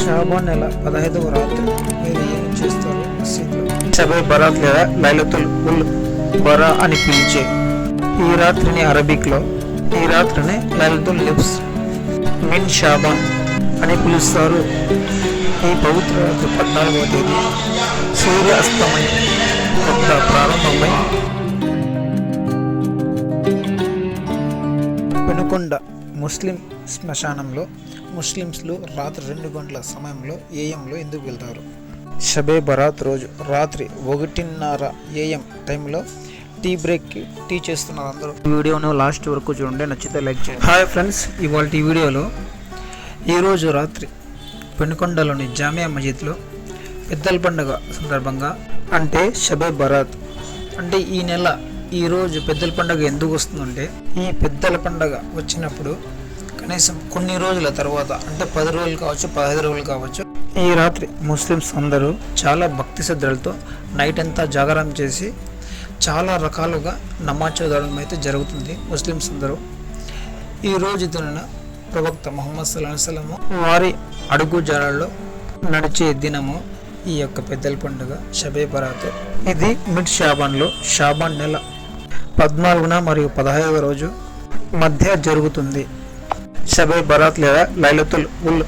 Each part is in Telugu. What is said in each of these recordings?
షాబాన్ నెల 15వ రాత్రి మీరు ఏమి చేస్తారు? మసీద్లో షబే బరాత్ లేదా లైలతుల్ ఉల్ బరా అని పిలిచే ఈ రాత్రిని అరబిక్లో ఈ రాత్రిని లైలతుల్ లిబ్స్ మిన్ షాబాన్ అని పిలుస్తారు. ఈ పవిత్ర రాత్రి 14వ తేదీ సూర్య అస్తమయం వద్ద ప్రారంభమై పెనుకొండ ముస్లిం శ్మశానంలో ముస్లిమ్స్లు రాత్రి 2 గంటల సమయంలో ఏఎంలో ఎందుకు వెళ్తారు? షబే బరాత్ రోజు రాత్రి 1:30 AM టైంలో టీ బ్రేక్కి టీ చేస్తున్నారు అందరూ. ఈ వీడియోను లాస్ట్ వరకు చూడండి, నచ్చితే లైక్ చేయండి. హాయ్ ఫ్రెండ్స్, ఇవాళ ఈ వీడియోలో ఈరోజు రాత్రి పెనుకొండలోని జామియా మసీద్లో పెద్దల పండుగ సందర్భంగా అంటే షబే బరాత్ అంటే ఈ నెల ఈరోజు పెద్దల పండుగ ఎందుకు వస్తుందంటే ఈ పెద్దల పండుగ వచ్చినప్పుడు కనీసం కొన్ని రోజుల తర్వాత అంటే 10 రోజులు కావచ్చు 15 రోజులు కావచ్చు ఈ రాత్రి ముస్లిమ్స్ అందరూ చాలా భక్తి శ్రద్ధలతో నైట్ అంతా జాగరణ చేసి చాలా రకాలుగా నమాజ్ చదవడం అయితే జరుగుతుంది. ముస్లిమ్స్ అందరూ ఈ రోజు దిన ప్రవక్త ముహమ్మద్ సల్లల్లాహు అలైహి వసల్లం వారి అడుగు జాడల్లో నడిచే దినము ఈ యొక్క పెద్దల పండుగ షబే బరాత్. ఇది మిడ్ షాబాన్లో షాబాన్ నెల 14వ మరియు 15వ రోజు మధ్య జరుగుతుంది. షబే బరాత్ లేదా లైలతుల్ ఉల్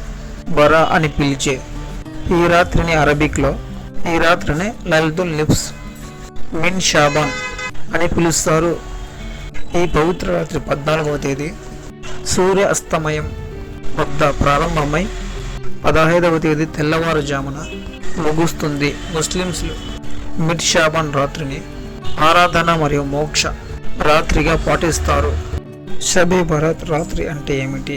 బరా అని పిలిచే ఈ రాత్రిని అరబిక్లో ఈ రాత్రిని లైలతుల్ లిబ్స్ మిన్ షాబాన్ అని పిలుస్తారు. ఈ పవిత్ర రాత్రి 14వ తేదీ సూర్య అస్తమయం వద్ద ప్రారంభమై 15వ తేదీ తెల్లవారుజామున ముగుస్తుంది. ముస్లిమ్స్లు మిడ్ షాబాన్ రాత్రిని ఆరాధన మరియు మోక్ష రాత్రిగా పాటిస్తారు. షబే బరాత్ రాత్రి అంటే ఏమిటి?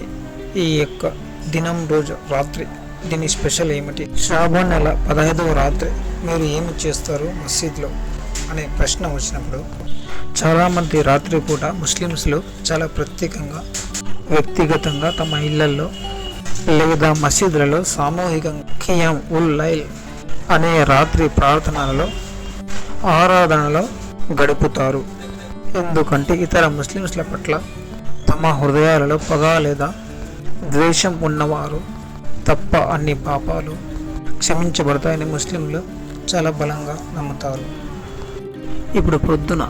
ఈ యొక్క దినం రోజు రాత్రి దీని స్పెషల్ ఏమిటి? షాబాన్ నెల 15వ రాత్రి మీరు ఏమి చేస్తారు మసీద్లో అనే ప్రశ్న వచ్చినప్పుడు చాలామంది రాత్రిపూట ముస్లిమ్స్లు చాలా ప్రత్యేకంగా వ్యక్తిగతంగా తమ ఇళ్లలో లేదా మసీదులలో సామూహికంగా ఖియామ్ ఉల్ లైల్ అనే రాత్రి ప్రార్థనలలో ఆరాధనలో గడుపుతారు. ఎందుకంటే ఇతర ముస్లిమ్స్ల పట్ల తమ హృదయాలలో పగ లేదా ద్వేషం ఉన్నవారు తప్ప అన్ని పాపాలు క్షమించబడతాయని ముస్లింలు చాలా బలంగా నమ్ముతారు. ఇప్పుడు పొద్దున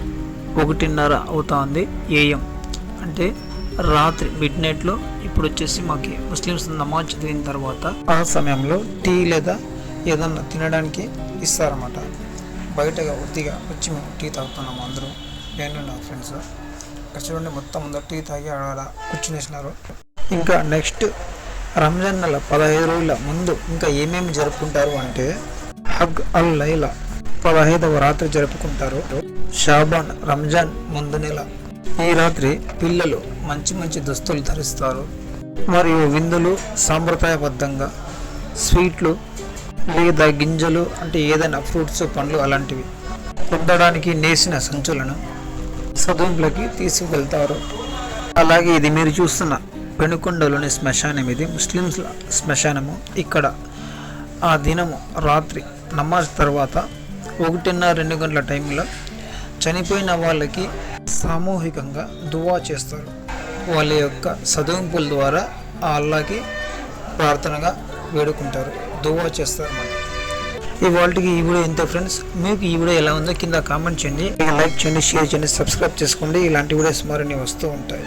1:30 అవుతుంది AM అంటే రాత్రి మిడ్ నైట్లో. ఇప్పుడు వచ్చేసి మాకు ముస్లిమ్స్ నమాజ్ చదివిన తర్వాత ఆ సమయంలో టీ లేదా ఏదన్నా తినడానికి ఇస్తారన్నమాట. బయటగా ఒత్తిగా వచ్చి మేము టీ తాగుతున్నాము అందరూ, నేను నా ఫ్రెండ్స్. ఇక్కడ చూడండి మొత్తం అందరూ టీ తాగి అలా కూర్చునేసినారు. ఇంకా నెక్స్ట్ రంజాన్ నెల 15 రోజుల ముందు ఇంకా ఏమేమి జరుపుకుంటారు అంటే హగ్ అల్ లైలా 15వ రాత్రి జరుపుకుంటారు. షాబాన్ రంజాన్ ముందు నెల ఈ రాత్రి పిల్లలు మంచి మంచి దుస్తులు ధరిస్తారు మరియు విందులు సాంప్రదాయబద్ధంగా స్వీట్లు లేదా గింజలు అంటే ఏదైనా ఫ్రూట్స్ పండ్లు అలాంటివి పొందడానికి నేసిన సంచులను సదుంపులకి తీసుకువెళ్తారు. అలాగే ఇది మీరు చూస్తున్న పెనుకొండలోని శ్మశానం, ఇది ముస్లిమ్స్ శ్మశానము. ఇక్కడ ఆ దినము రాత్రి నమాజ్ తర్వాత 1:30-2 గంటల టైంలో చనిపోయిన వాళ్ళకి సామూహికంగా దువా చేస్తారు. వాళ్ళ యొక్క సదుంపుల ద్వారా ఆ అల్లాకి ప్రార్థనగా వేడుకుంటారు, దువా చేస్తారు అన్నమాట. ఇవాళకి ఈ వీడియో ఎంత ఫ్రెండ్స్, మీకు ఈ వీడియో ఎలా ఉందో కింద కామెంట్ చేయండి, లైక్ చేయండి, షేర్ చేయండి, సబ్స్క్రైబ్ చేసుకోండి. ఇలాంటి వీడియోస్ మరిన్ని వస్తూ ఉంటాయి.